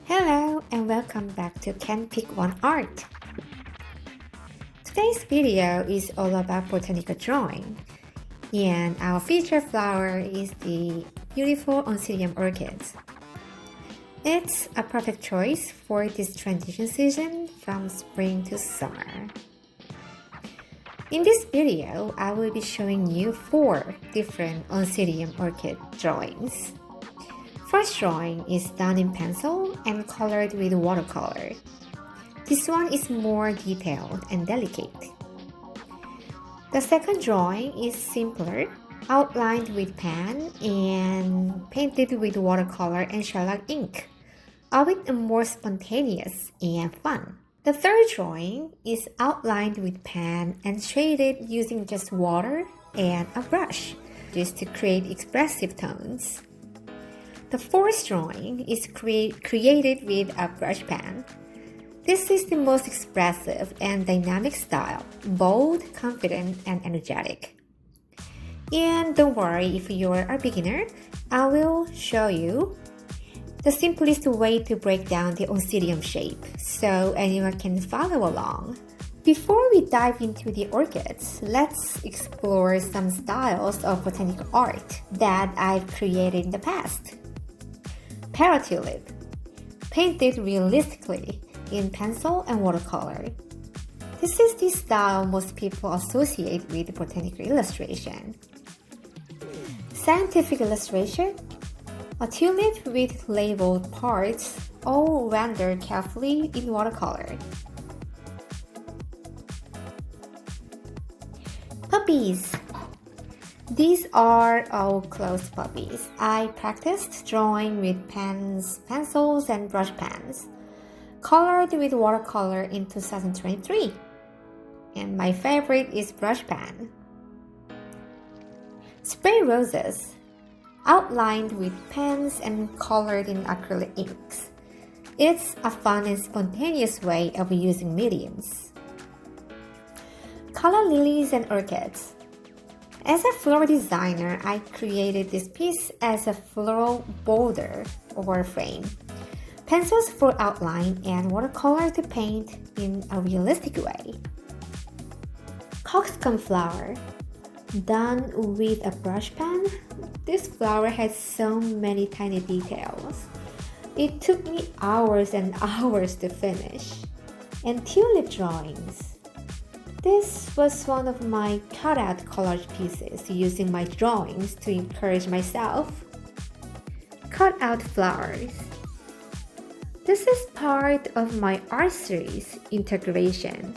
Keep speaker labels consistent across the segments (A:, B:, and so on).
A: Hello and welcome back to Can Pick One Art. Today's video is all about botanical drawing, and our featured flower is the beautiful Oncidium Orchid. It's a perfect choice for this transition season from spring to summer. In this video, I will be showing you 4 different Oncidium Orchid drawings. First drawing is done in pencil and colored with watercolor. This one is more detailed and delicate. The second drawing is simpler, outlined with pen and painted with watercolor and shellac ink, albeit more spontaneous and fun. The third drawing is outlined with pen and shaded using just water and a brush, just to create expressive tones. The fourth drawing is created with a brush pen. This is the most expressive and dynamic style, bold, confident, and energetic. And don't worry if you're a beginner, I will show you the simplest way to break down the Oncidium shape so anyone can follow along. Before we dive into the orchids, let's explore some styles of botanical art that I've created in the past. Paratulip, painted realistically in pencil and watercolor. This is the style most people associate with botanical illustration. Scientific illustration, a tulip with labeled parts, all rendered carefully in watercolor. Puppies. These are all closed puppies. I practiced drawing with pens, pencils, and brush pens, colored with watercolor in 2023. And my favorite is brush pen. Spray roses, outlined with pens and colored in acrylic inks. It's a fun and spontaneous way of using mediums. Color lilies and orchids. As a floral designer, I created this piece as a floral border or frame. Pencils for outline and watercolor to paint in a realistic way. Coxcomb flower. Done with a brush pen, this flower has so many tiny details. It took me hours and hours to finish. And tulip drawings. This was one of my cutout collage pieces using my drawings to encourage myself. Cut out flowers. This is part of my art series, Integration.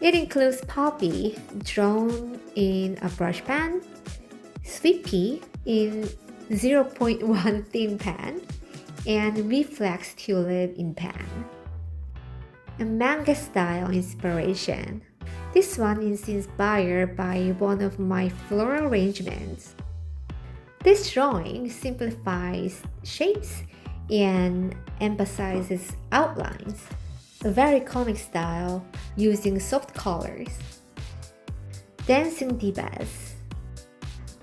A: It includes poppy drawn in a brush pen, sweet pea in 0.1 thin pen, and reflex tulip in pen. A manga style inspiration. This one is inspired by one of my floral arrangements. This drawing simplifies shapes and emphasizes outlines. A very comic style using soft colors. Dancing divas.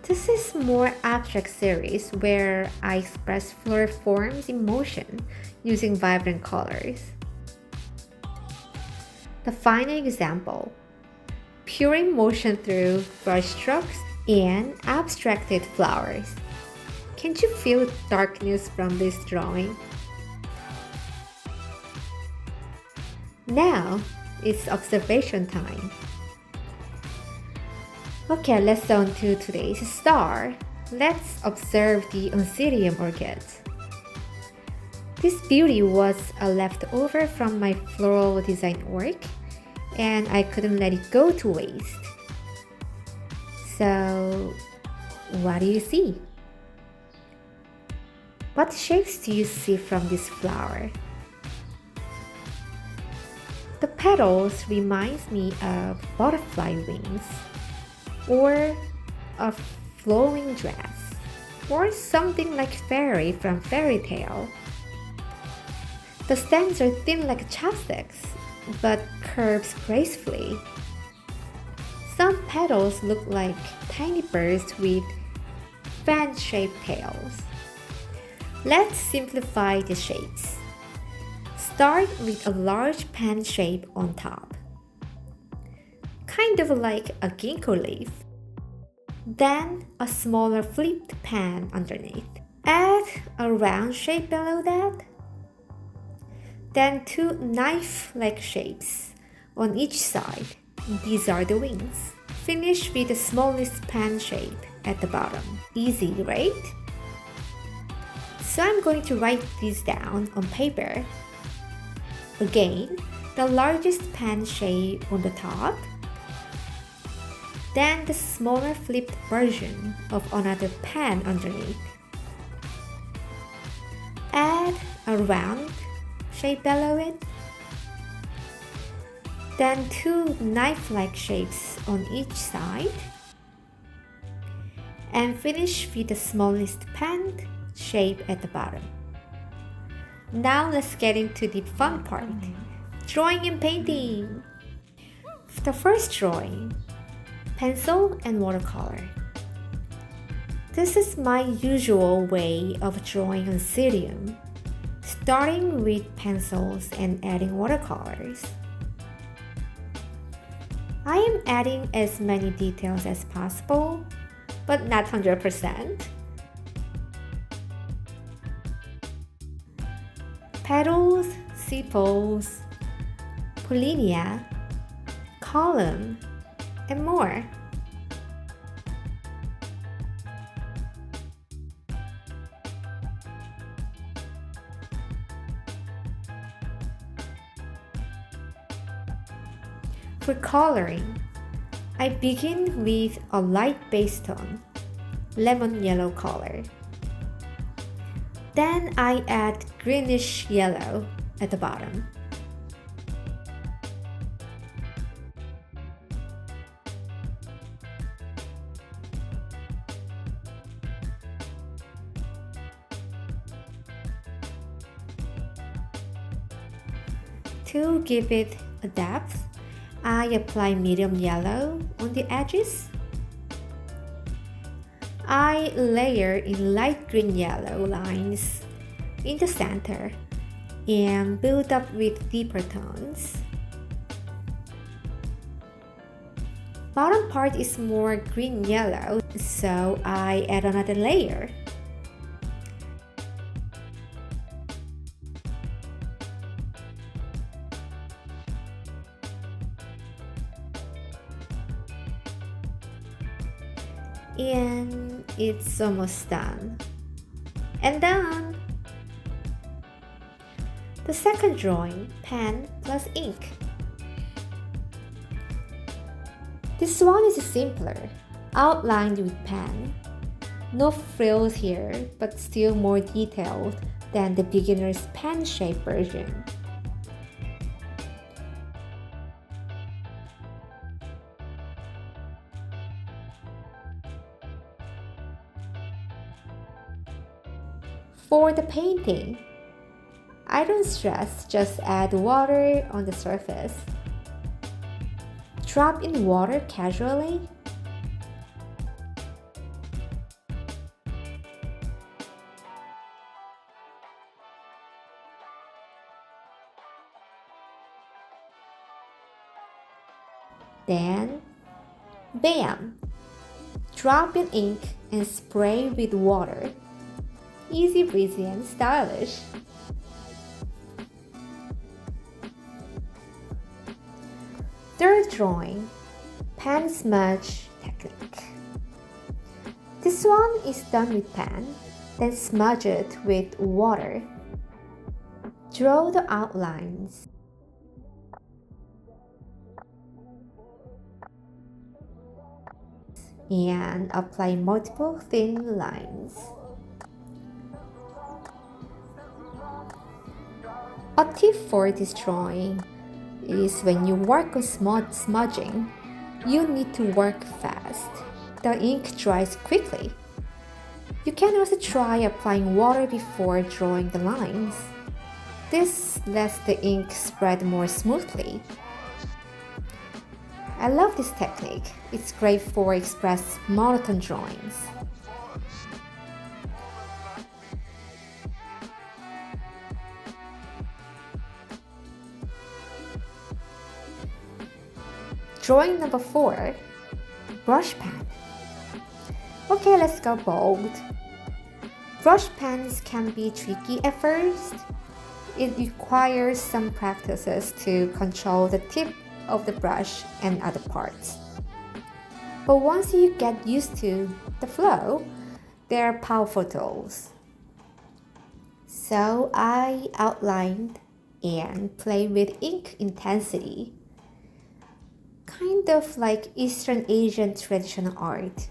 A: This is more abstract series where I express floral forms in motion using vibrant colors. The final example, pure motion through brush strokes and abstracted flowers. Can't you feel darkness from this drawing? Now, it's observation time. Okay, let's on to today's star. Let's observe the Oncidium Orchid. This beauty was a leftover from my floral design work, and I couldn't let it go to waste. So, what do you see? What shapes do you see from this flower? The petals reminds me of butterfly wings, or a flowing dress, or something like fairy from fairy tale. The stems are thin like chopsticks, but curves gracefully. Some petals look like tiny birds with fan-shaped tails. Let's simplify the shapes. Start with a large pen shape on top, kind of like a ginkgo leaf. Then a smaller flipped pen underneath. Add a round shape below that. Then two knife-like shapes on each side. These are the wings. Finish with the smallest pen shape at the bottom. Easy, right? So I'm going to write these down on paper. Again, the largest pen shape on the top. Then the smaller flipped version of another pen underneath. Add a round shape below it. Then two knife-like shapes on each side. And finish with the smallest pen shape at the bottom. Now let's get into the fun part, drawing and painting. The first drawing, pencil and watercolor. This is my usual way of drawing Oncidium, starting with pencils and adding watercolors. I am adding as many details as possible, but not 100%. Petals, sepals, pollinia, column, and more. For coloring, I begin with a light base tone, lemon yellow color. Then I add greenish yellow at the bottom. To give it a depth, I apply medium yellow on the edges. I layer in light green yellow lines in the center and build up with deeper tones. Bottom part is more green yellow, so I add another layer. And it's almost done. And done! The second drawing, pen plus ink. This one is simpler, outlined with pen. No frills here, but still more detailed than the beginner's pen shape version. For the painting, I don't stress, just add water on the surface. Drop in water casually. Then, bam! Drop in ink and spray with water. Easy breezy and stylish. Third drawing, pen smudge technique. This one is done with pen, then smudge it with water. Draw the outlines. And apply multiple thin lines. A tip for this drawing is when you work on smudging, you need to work fast. The ink dries quickly. You can also try applying water before drawing the lines. This lets the ink spread more smoothly. I love this technique. It's great for express monotone drawings. Drawing number 4, brush pen. Okay, let's go bold. Brush pens can be tricky at first. It requires some practices to control the tip of the brush and other parts. But once you get used to the flow, they are powerful tools. So I outlined and played with ink intensity, kind of like Eastern Asian traditional art.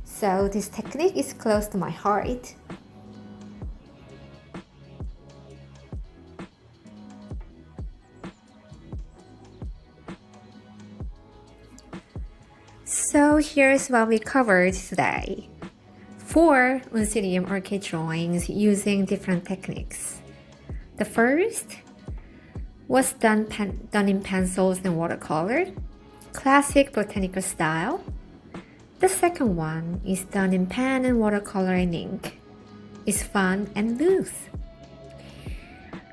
A: So this technique is close to my heart. So here's what we covered today. 4 Oncidium Orchid drawings using different techniques. The first was done in pencils and watercolor, classic botanical style. The second one is done in pen and watercolor and ink. It's fun and loose.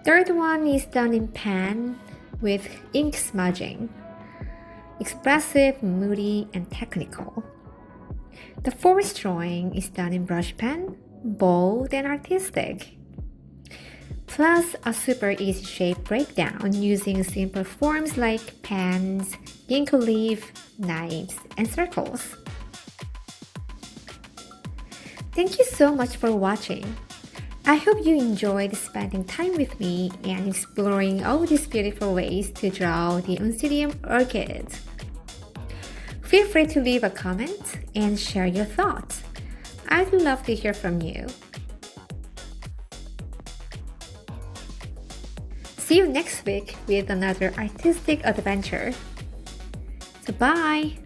A: Third one is done in pen with ink smudging. Expressive, moody, and technical. The fourth drawing is done in brush pen, bold and artistic. Plus a super easy shape breakdown using simple forms like pens, ink leaf, knives, and circles. Thank you so much for watching. I hope you enjoyed spending time with me and exploring all these beautiful ways to draw the Oncidium Orchid. Feel free to leave a comment and share your thoughts. I'd love to hear from you. See you next week with another artistic adventure. So bye!